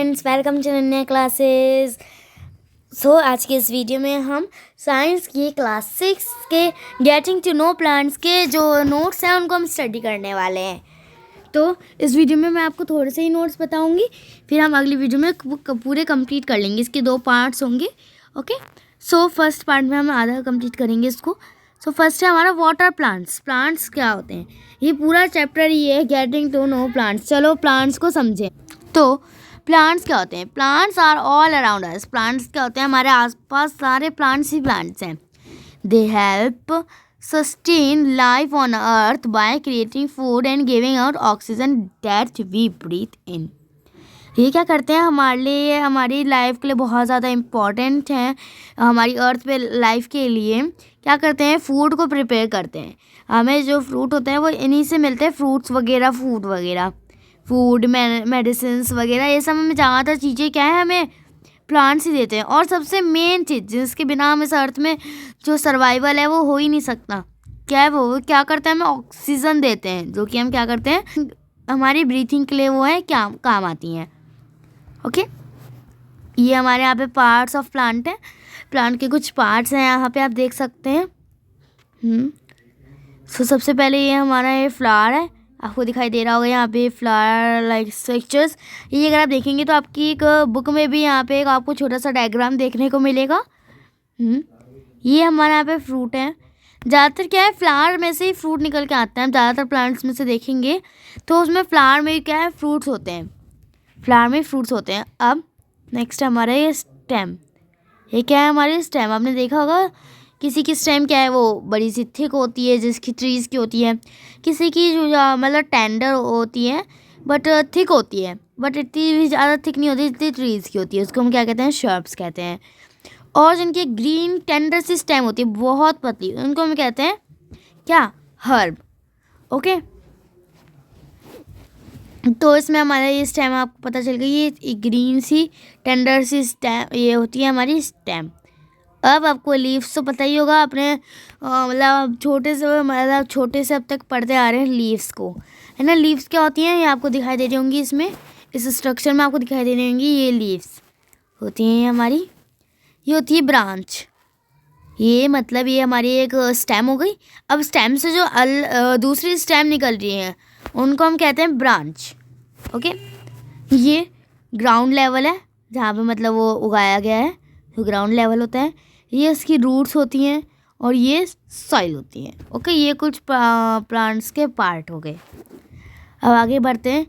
Friends, welcome to Nanya classes. आज के इस वीडियो में हम साइंस की क्लास 6 के गेटिंग टू नो प्लांट्स के जो नोट्स हैं उनको हम स्टडी करने वाले हैं। तो इस वीडियो में मैं आपको थोड़े से ही नोट्स बताऊंगी, फिर हम अगली वीडियो में पूरे कंप्लीट कर लेंगे। इसके 2 पार्ट्स होंगे। ओके, फर्स्ट पार्ट में हम आधा कंप्लीट करेंगे इसको। फर्स्ट है हमारा वाटर प्लांट्स। प्लांट्स क्या होते हैं, ये पूरा चैप्टर ये है गेटिंग टू नो प्लांट्स। चलो प्लांट्स को समझें। तो प्लांट्स क्या होते हैं? Plants are all around us. Plants क्या होते हैं? हमारे आसपास सारे प्लांट्स ही प्लांट्स हैं। They help sustain life on earth by creating food and giving out oxygen that we breathe in. ये क्या करते हैं हमारे लिए, हमारी लाइफ के लिए बहुत ज़्यादा इम्पॉर्टेंट है। हमारी अर्थ पे लाइफ के लिए क्या करते हैं? फूड को प्रिपेयर करते हैं। हमें जो फ्रूट होते हैं वो इन्हीं से मिलते हैं, फ्रूट्स वगैरह, फूड मेडिसिन्स वगैरह, ये सब हमें ज़्यादातर चीज़ें क्या है, हमें प्लांट्स ही देते हैं। और सबसे मेन चीज़ जिसके बिना हम इस अर्थ में जो सर्वाइवल है वो हो ही नहीं सकता, क्या है वो क्या करते हैं? हमें ऑक्सीजन देते हैं, जो कि हम क्या करते हैं, हमारी ब्रीथिंग के लिए वो है क्या काम आती हैं। ओके, ये हमारे यहाँ पे पार्ट्स ऑफ प्लांट है। प्लांट के कुछ पार्ट्स हैं, यहाँ पे आप देख सकते हैं। सबसे पहले ये हमारा ये फ्लावर है, आपको दिखाई दे रहा होगा यहाँ पे फ्लावर लाइक स्ट्रक्चर्स। ये अगर आप देखेंगे तो आपकी एक बुक में भी यहाँ पे एक आपको छोटा सा डायग्राम देखने को मिलेगा। ये हमारे यहाँ पे फ्रूट है। ज़्यादातर क्या है, फ्लावर में से ही फ्रूट निकल के आते हैं। ज़्यादातर प्लांट्स में से देखेंगे तो उसमें फ्लावर में क्या है, फ्रूट्स होते हैं। अब नेक्स्ट हमारा ये स्टेम। ये क्या है, हमारी स्टेम। आपने देखा होगा किसी की स्टेम क्या है, वो बड़ी सी थिक होती है, जिसकी ट्रीज़ की होती है। किसी की जो मतलब टेंडर होती है बट थिक होती है, बट इतनी भी ज़्यादा थिक नहीं होती जितनी ट्रीज़ की होती है। उसको हम क्या कहते हैं? शर्ब्स कहते हैं। और जिनकी ग्रीन टेंडर सी स्टेम होती है, बहुत पतली, उनको हम कहते हैं क्या? हर्ब। ओके, तो इसमें हमारा ये स्टेम आपको पता चल गई, ये ग्रीन सी टेंडर सी स्टेम ये होती है हमारी स्टेम। अब आपको लीव्स तो पता ही होगा, अपने मतलब छोटे से अब तक पढ़ते आ रहे हैं लीव्स को, है ना। लीव्स क्या होती हैं, ये आपको दिखाई दे रही होंगी, इसमें इस स्ट्रक्चर में आपको दिखाई दे रही होंगी। ये लीव्स होती हैं हमारी, ये होती है ब्रांच। ये मतलब ये हमारी एक स्टेम हो गई। अब स्टेम से जो दूसरी स्टेम निकल रही है उनको हम कहते हैं ब्रांच। ओके, ये ग्राउंड लेवल है जहाँ पे मतलब वो उगाया गया है, तो ग्राउंड लेवल होता है। ये इसकी रूट्स होती हैं और ये सॉइल होती हैं। ओके, ये कुछ प्लांट्स के पार्ट हो गए। अब आगे बढ़ते हैं।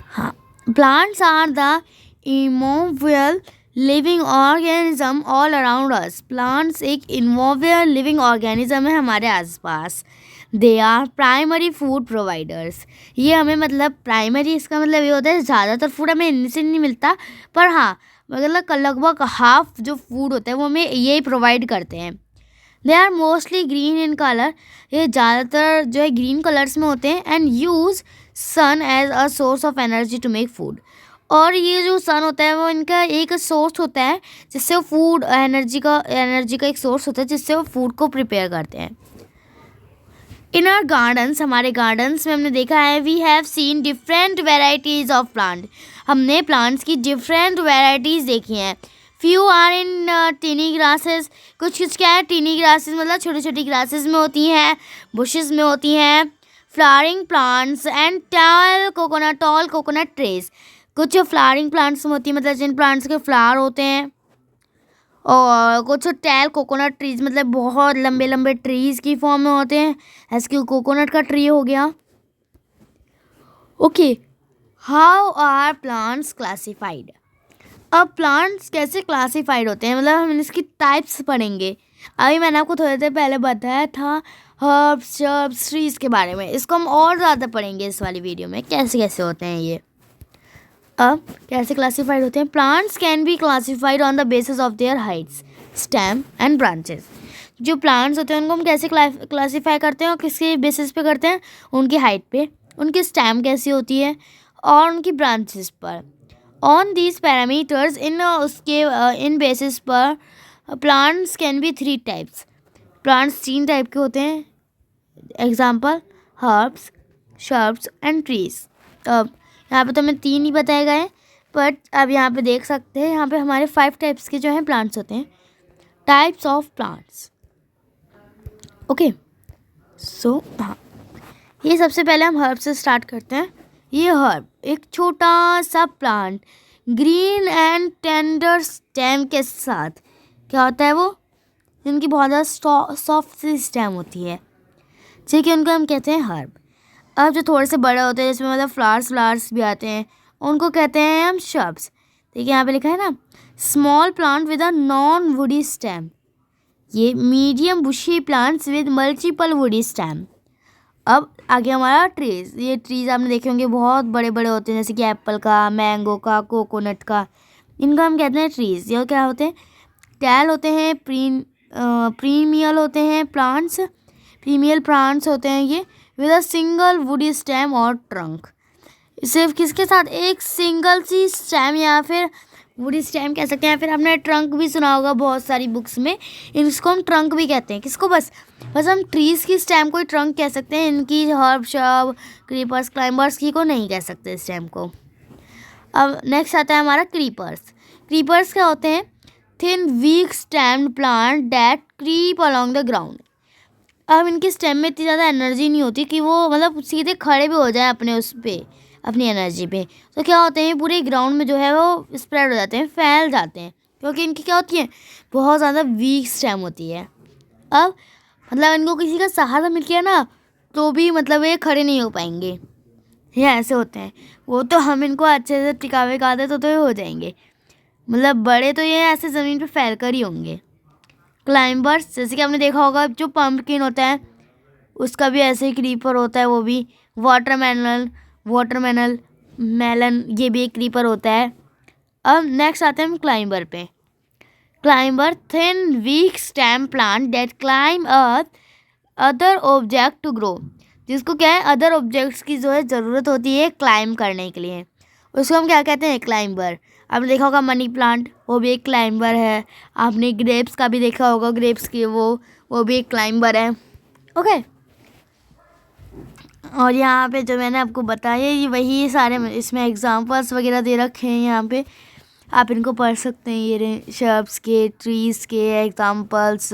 हाँ, plants are the immobile living organism all around us. Plants एक इमोवियल लिविंग ऑर्गेनिज्म है हमारे आसपास। They are primary food providers. ये हमें मतलब प्राइमरी, इसका मतलब ये होता है ज़्यादातर फूड हमें इनसे नहीं मिलता, पर हाँ मतलब लगभग हाफ जो फूड होता है वो हमें यही प्रोवाइड करते हैं। They are mostly green in colour. ये ज़्यादातर जो है ग्रीन कलर्स में होते हैं। And use sun as a source of energy to make food. और ये जो सन होता है वो इनका एक सोर्स होता है जिससे वो फूड एनर्जी का एक सोर्स होता है जिससे वो फूड को प्रिपेयर करते हैं। इन आवर गार्डन्स, हमारे गार्डन्स में हमने देखा है, we have seen different varieties of plant. हमने प्लांट्स की डिफरेंट वेराइटीज़ देखी हैं। Few are in tiny grasses. कुछ क्या है, टीनी ग्रासेस मतलब छोटी छोटी ग्रासेस में होती हैं, बुशेस में होती हैं। Flowering plants and tall coconut trees. कुछ फ्लावरिंग प्लांट्स में होती है, मतलब जिन प्लांट्स के फ्लावर होते हैं। और कुछ टैल कोकोनट ट्रीज मतलब बहुत लंबे लंबे ट्रीज की फॉर्म में होते हैं, ऐसे कोकोनट का ट्री हो गया। Okay, how are plants classified. अब प्लांट्स कैसे क्लासिफाइड होते हैं, मतलब हम इसकी टाइप्स पढ़ेंगे। अभी मैंने आपको थोड़ी देर पहले बताया था हर्ब्स, शर्ब्स, ट्रीज के बारे में। इसको हम और ज़्यादा पढ़ेंगे इस वाली वीडियो में, कैसे कैसे होते हैं ये। अब कैसे क्लासिफाइड होते हैं? Plants can be classified on the basis of their Heights, stem and branches. जो प्लांट्स होते हैं उनको हम कैसे क्लासिफाई करते हैं और किसके बेसिस पे करते हैं? उनकी हाइट पे, उनकी स्टेम कैसी होती है और उनकी ब्रांचेस पर। ऑन दीज पैरामीटर्स इन बेसिस पर plants can be 3 types. Plants 3 type के होते हैं। Example herbs, shrubs and trees. अब यहाँ पे तो हमें 3 ही बताए गए हैं। बट अब यहाँ पे देख सकते हैं, यहाँ पे हमारे 5 टाइप्स के जो हैं प्लांट्स होते हैं, टाइप्स ऑफ प्लांट्स। ओके, सो हाँ, ये सबसे पहले हम हर्ब से स्टार्ट करते हैं। ये हर्ब एक छोटा सा plant green and tender stem के साथ क्या होता है, वो जिनकी बहुत ज़्यादा सॉफ्ट सी स्टेम होती है, ठीक है, उनको हम कहते हैं हर्ब। अब जो थोड़े से बड़े होते हैं, जिसमें मतलब फ्लावर्स भी आते हैं, उनको कहते हैं हम श्रब्स। देखिए यहाँ पे लिखा है ना, small plant with a non woody stem. ये medium bushy plants with multiple woody stem. अब आगे हमारा ट्रीज। ये ट्रीज आपने देखे होंगे, बहुत बड़े बड़े होते हैं, जैसे कि एप्पल का, मैंगो का, कोकोनट का, इनको हम कहते हैं ट्रीज। ये क्या होते हैं, टैल होते हैं, प्रीमियल होते हैं प्लांट्स, प्रीमियल प्लांट्स होते हैं ये, with a single woody stem और ट्रंक। सिर्फ किसके साथ, एक सिंगल सी स्टेम या फिर वुडी स्टेम कह सकते हैं, फिर आपने ट्रंक भी सुना होगा बहुत सारी बुक्स में, इसको हम ट्रंक भी कहते हैं। किसको, बस हम ट्रीज़ की स्टेम को ट्रंक कह सकते हैं, इनकी हर्ब शब क्रीपर्स क्लाइंबर्स की को नहीं कह सकते स्टेम को। अब नेक्स्ट आता है हमारा क्रीपर्स। क्रीपर्स क्या होते हैं, thin weak stemmed plant that creep along the ground. अब इनकी स्टेम में इतनी ज़्यादा एनर्जी नहीं होती कि वो मतलब सीधे खड़े भी हो जाए अपने उस पर, अपनी एनर्जी पे। तो क्या होते हैं, पूरे ग्राउंड में जो है वो स्प्रेड हो जाते हैं, फैल जाते हैं, क्योंकि इनकी क्या होती है, बहुत ज़्यादा वीक स्टेम होती है। अब मतलब इनको किसी का सहारा मिल गया ना, तो भी मतलब ये खड़े नहीं हो पाएंगे, ये ऐसे होते हैं। वो तो हम इनको अच्छे से टिकावे का दे तो ये हो जाएंगे, मतलब बड़े तो ये ऐसे ज़मीन पे फैल कर ही होंगे। क्लाइंबर्स, जैसे कि आपने देखा होगा, जो पम्पकिन होता है उसका भी ऐसे ही क्रीपर होता है, वो भी वाटरमेलन मेलन, ये भी एक क्रीपर होता है। अब नेक्स्ट आते हैं हम क्लाइंबर पे। Climber, thin weak stem plant that climb earth other object to grow. जिसको क्या है, अदर ऑब्जेक्ट्स की जो है ज़रूरत होती है क्लाइम करने के लिए, उसको हम क्या कहते हैं, क्लाइंबर। आपने देखा होगा मनी प्लांट, वो भी एक क्लाइंबर है। आपने ग्रेप्स का भी देखा होगा, ग्रेप्स की वो भी एक क्लाइंबर है। ओके, और यहाँ पे जो मैंने आपको बताया, ये वही सारे इसमें एग्जांपल्स वगैरह दे रखे हैं, यहाँ पे आप इनको पढ़ सकते हैं, ये शर्ब्स के, ट्रीज़ के एग्जांपल्स।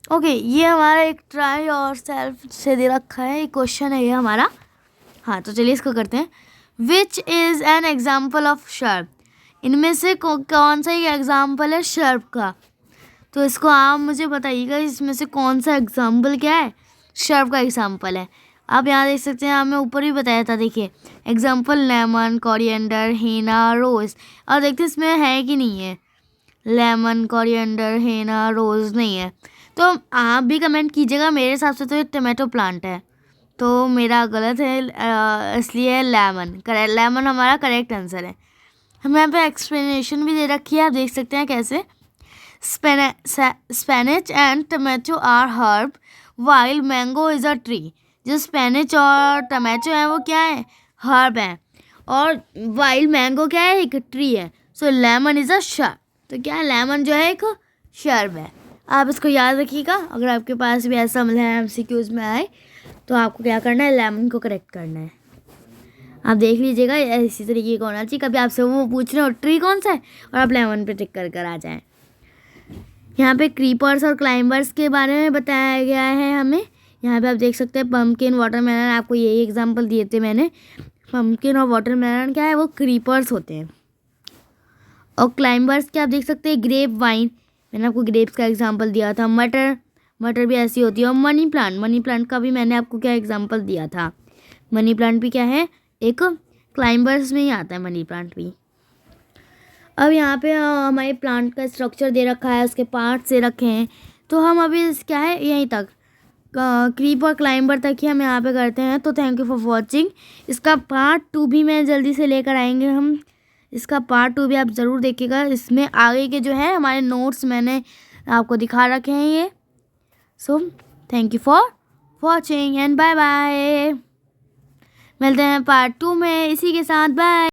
ओके, ये हमारा एक ट्राई और सेल्फ से दे रखा है, एक क्वेश्चन है ये हमारा। हाँ, तो चलिए इसको करते हैं। Which is an example of shrub. इनमें से कौन सा एक एग्जाम्पल है शर्ब का, तो इसको आप मुझे बताइएगा, इसमें से कौन सा एग्जाम्पल क्या है, शर्ब का एग्जाम्पल है। आप यहाँ देख सकते हैं, हमें ऊपर भी बताया था, देखिए एग्जाम्पल लेमन, कोरिएंडर, हीना, रोज़। और देखते इसमें है कि नहीं है, लेमन, कोरिएंडर, हीना, रोज़ नहीं है। तो आप भी कमेंट कीजिएगा, मेरे हिसाब से तो ये टमाटो प्लांट है, तो मेरा गलत है, इसलिए लेमन करेक्ट, लेमन हमारा करेक्ट आंसर है। हमें यहाँ पे एक्सप्लेनेशन भी दे रखी है, आप देख सकते हैं कैसे। Spinach and tomato are herb while mango is a tree. जो स्पेनिच और टमाटो है वो क्या है, हर्ब है, और वाइल मैंगो क्या है, एक ट्री है। सो लेमन इज़ अ शर्ब। तो क्या है, लेमन जो है एक शर्ब है। आप इसको याद रखिएगा, अगर आपके पास भी ऐसा मतलब MCQs में आए तो आपको क्या करना है, लेमन को करेक्ट करना है। आप देख लीजिएगा, इसी तरीके का होना चाहिए। कभी आपसे वो पूछ रहे हो ट्री कौन सा है और आप लेमन पे टिक कर आ जाएं। यहाँ पे क्रीपर्स और क्लाइंबर्स के बारे में बताया गया है हमें। यहाँ पे आप देख सकते हैं पम्पकिन, वाटरमेलन, आपको यही एग्जांपल दिए थे मैंने। पम्पकिन और वाटरमेलन क्या है, वो क्रीपर्स होते हैं। और क्लाइंबर्स क्या आप देख सकते हैं, ग्रेप वाइन, मैंने आपको ग्रेप्स का एग्जांपल दिया था। मटर भी ऐसी होती है। और मनी प्लांट का भी मैंने आपको क्या एग्जांपल दिया था। मनी प्लांट भी क्या है, एक क्लाइंबर्स में ही आता है मनी प्लांट भी। अब यहाँ पे हमारे प्लांट का स्ट्रक्चर दे रखा है, उसके पार्ट्स दे रखे हैं, तो हम अभी क्या है यहीं तक क्रीप और क्लाइंबर तक ही हम यहाँ पे करते हैं। तो थैंक यू फॉर वॉचिंग। इसका पार्ट 2 भी मैं जल्दी से लेकर आएंगे हम। इसका पार्ट 2 भी आप ज़रूर देखिएगा। इसमें आगे के जो है हमारे नोट्स मैंने आपको दिखा रखे हैं ये। So thank you for watching and bye bye. मिलते हैं पार्ट 2 में इसी के साथ, बाय।